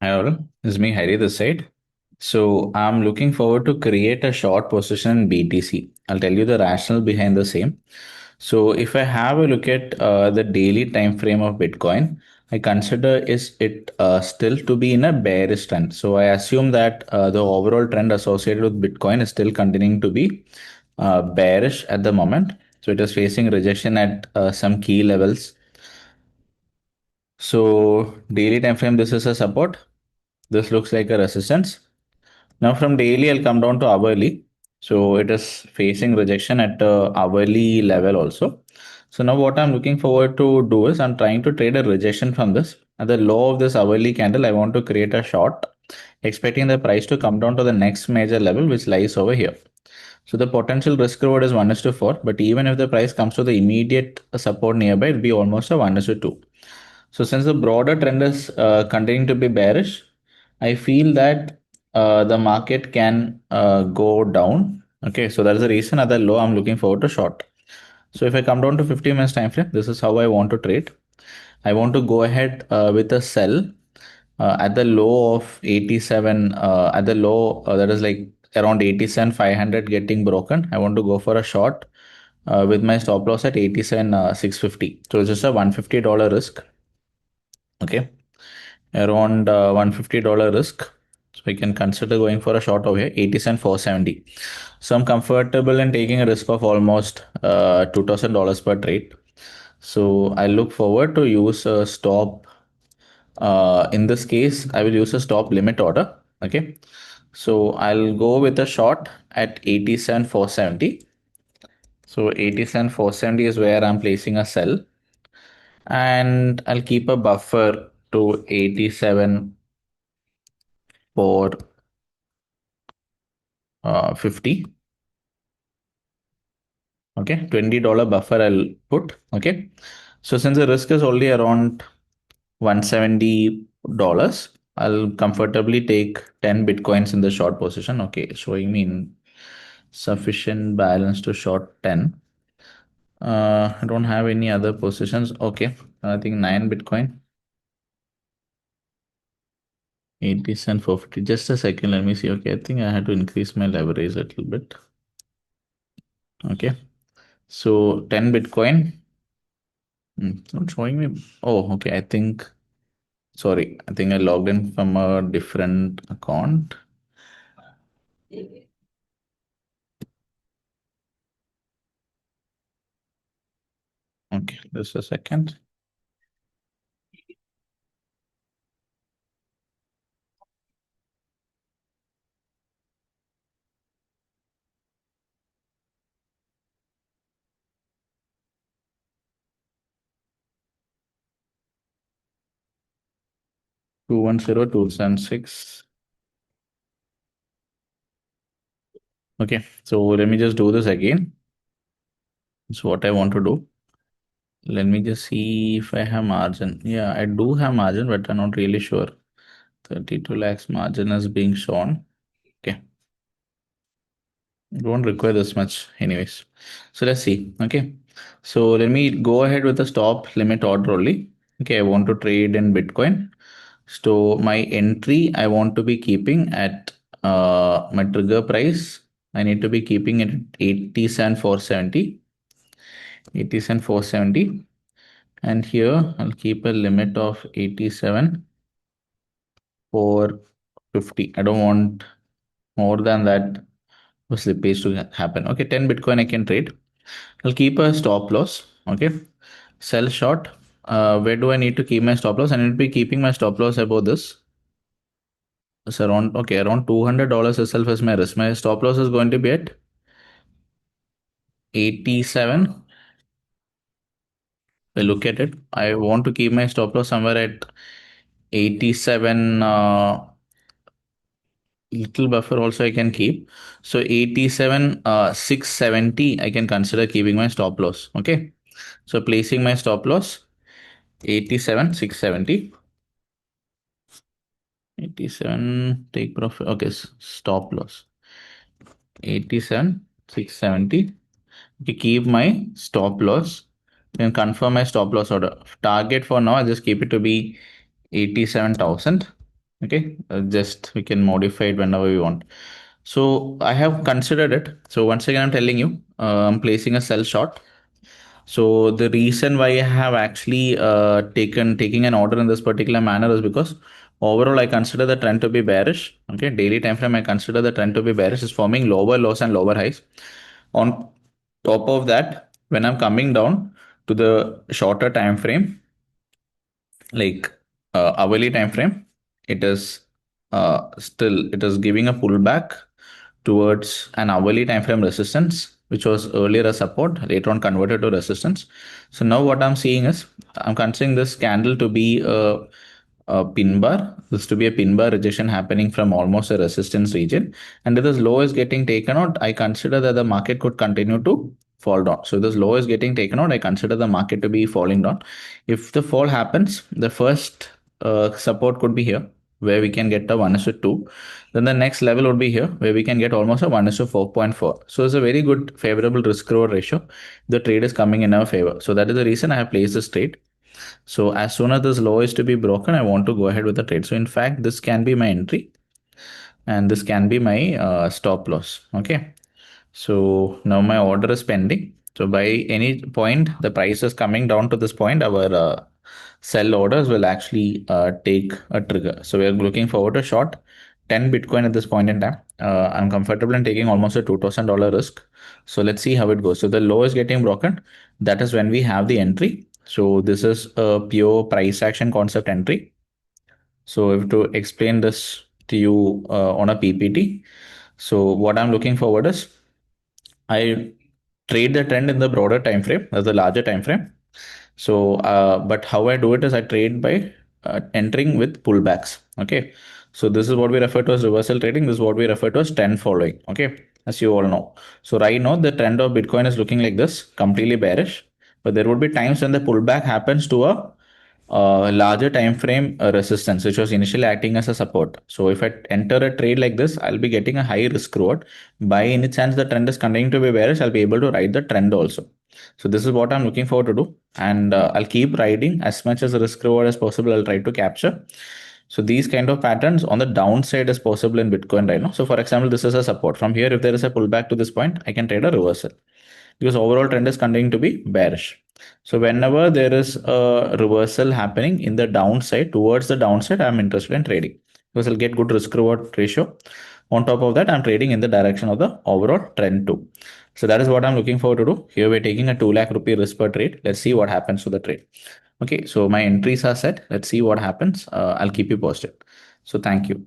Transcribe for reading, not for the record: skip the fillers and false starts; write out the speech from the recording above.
Hi all, this is me Hari this side. So I'm looking forward to create a short position in BTC. I'll tell you the rationale behind the same. So if I have a look at the daily time frame of Bitcoin, I consider is it still to be in a bearish trend. So I assume that the overall trend associated with Bitcoin is still continuing to be bearish at the moment. So it is facing rejection at some key levels. So daily time frame, this is a support. This looks like a resistance. Now from daily, I'll come down to hourly. So it is facing rejection at the hourly level also. So now what I'm looking forward to do is I'm trying to trade a rejection from this. At the low of this hourly candle, I want to create a short, expecting the price to come down to the next major level, which lies over here. So the potential risk reward is 1 is to 4, but even if the price comes to the immediate support nearby, it'll be almost a 1 is to 2. So since the broader trend is continuing to be bearish, I feel that the market can go down. Okay, so that is the reason at the low I'm looking forward to short. So if I come down to 50 minutes time frame, this is how I want to trade. I want to go ahead with a sell at the low of 87. At the low that is like around 87 500 getting broken. I want to go for a short with my stop loss at 87 650. So it's just a $150 risk. Okay, around $150 risk. So we can consider going for a short over here, 80 cent 470. So I'm comfortable in taking a risk of almost $2,000 per trade. So I look forward to use a stop. In this case, I will use a stop limit order. Okay. So I'll go with a short at 80 cent 470. So 80 cent 470 is where I'm placing a sell. And I'll keep a buffer to 87 for 50. Okay, $20 buffer I'll put. Okay, so since the risk is only around $170, I'll comfortably take 10 bitcoins in the short position. Okay, showing me in sufficient balance to short 10. I don't have any other positions. Okay, I think 9 bitcoin, 80 cent 450. Just a second, let me see. Okay, I think I had to increase my leverage a little bit. Okay, so 10 bitcoin. It's not showing me. Oh, okay. Sorry, I think I logged in from a different account. Okay, just a second. Two one zero two seven six. Okay, so let me just do this again. That's what I want to do. Let me just see if I have margin. Yeah, I do have margin, but I'm not really sure. 32 lakhs margin is being shown. Okay, don't require this much anyways. So let's see. Okay, so let me go ahead with the stop limit order only. Okay, I want to trade in Bitcoin. So my entry I want to be keeping at my trigger price. I need to be keeping it at 80 cent 470. 80 cent 470. And here I'll keep a limit of 87 for 50. I don't want more than that for slippage to happen. Okay, 10 Bitcoin I can trade. I'll keep a stop loss. Okay, sell short. Where do I need to keep my stop loss? I need to be keeping my stop loss above this. It's around, okay, around $200 itself is my risk. My stop loss is going to be at 87. I look at it. I want to keep my stop loss somewhere at 87. Little buffer also I can keep. So 87, 670, I can consider keeping my stop loss. Okay. So placing my stop loss 87, 670. 87, take profit. Okay, stop loss 87, 670. To keep my stop loss, then confirm my stop loss order. Target for now, I just keep it to be 87,000. Okay, just we can modify it whenever we want. So I have considered it. So once again, I'm telling you, I'm placing a sell short. So the reason why I have actually taking an order in this particular manner is because overall I consider the trend to be bearish. Okay, daily time frame I consider the trend to be bearish, is forming lower lows and lower highs. On top of that, when I'm coming down to the shorter time frame, like hourly time frame, it is still it is giving a pullback towards an hourly time frame resistance, which was earlier a support, later on converted to resistance. So now what I'm seeing is, I'm considering this candle to be a pin bar, this to be a pin bar rejection happening from almost a resistance region, and if this low is getting taken out, I consider that the market could continue to fall down. So this low is getting taken out, I consider the market to be falling down. If the fall happens, the first support could be here, where we can get a 1:2. Then the next level would be here, where we can get almost a 1:4.4. So it's a very good favorable risk reward ratio. The trade is coming in our favor. So that is the reason I have placed this trade. So as soon as this low is to be broken, I want to go ahead with the trade. So in fact, this can be my entry and this can be my stop loss. Okay. So now my order is pending. So by any point, the price is coming down to this point, our sell orders will actually take a trigger. So we are looking forward to short 10 Bitcoin at this point in time. I'm comfortable in taking almost a $2,000 risk. So let's see how it goes. So the low is getting broken. That is when we have the entry. So this is a pure price action concept entry. So if to explain this to you on a PPT, so what I'm looking forward is, I trade the trend in the broader time frame, that's the larger time frame. So, but how I do it is I trade by entering with pullbacks. Okay. So this is what we refer to as reversal trading. This is what we refer to as trend following. Okay. As you all know. So right now the trend of Bitcoin is looking like this, completely bearish. But there would be times when the pullback happens to a larger time frame resistance, which was initially acting as a support. So if I enter a trade like this, I'll be getting a high risk reward. By any chance the trend is continuing to be bearish, I'll be able to ride the trend also. So this is what I'm looking forward to do, and I'll keep riding as much as risk reward as possible. I'll try to capture. So these kind of patterns on the downside is possible in Bitcoin right now. So for example, this is a support. From here, if there is a pullback to this point, I can trade a reversal because overall trend is continuing to be bearish. So whenever there is a reversal happening in the downside, towards the downside, I'm interested in trading because I'll get good risk reward ratio. On top of that, I'm trading in the direction of the overall trend too. So that is what I'm looking forward to do. Here we're taking a 2 lakh rupee risk per trade. Let's see what happens to the trade. Okay, so my entries are set. Let's see what happens. I'll keep you posted. So thank you.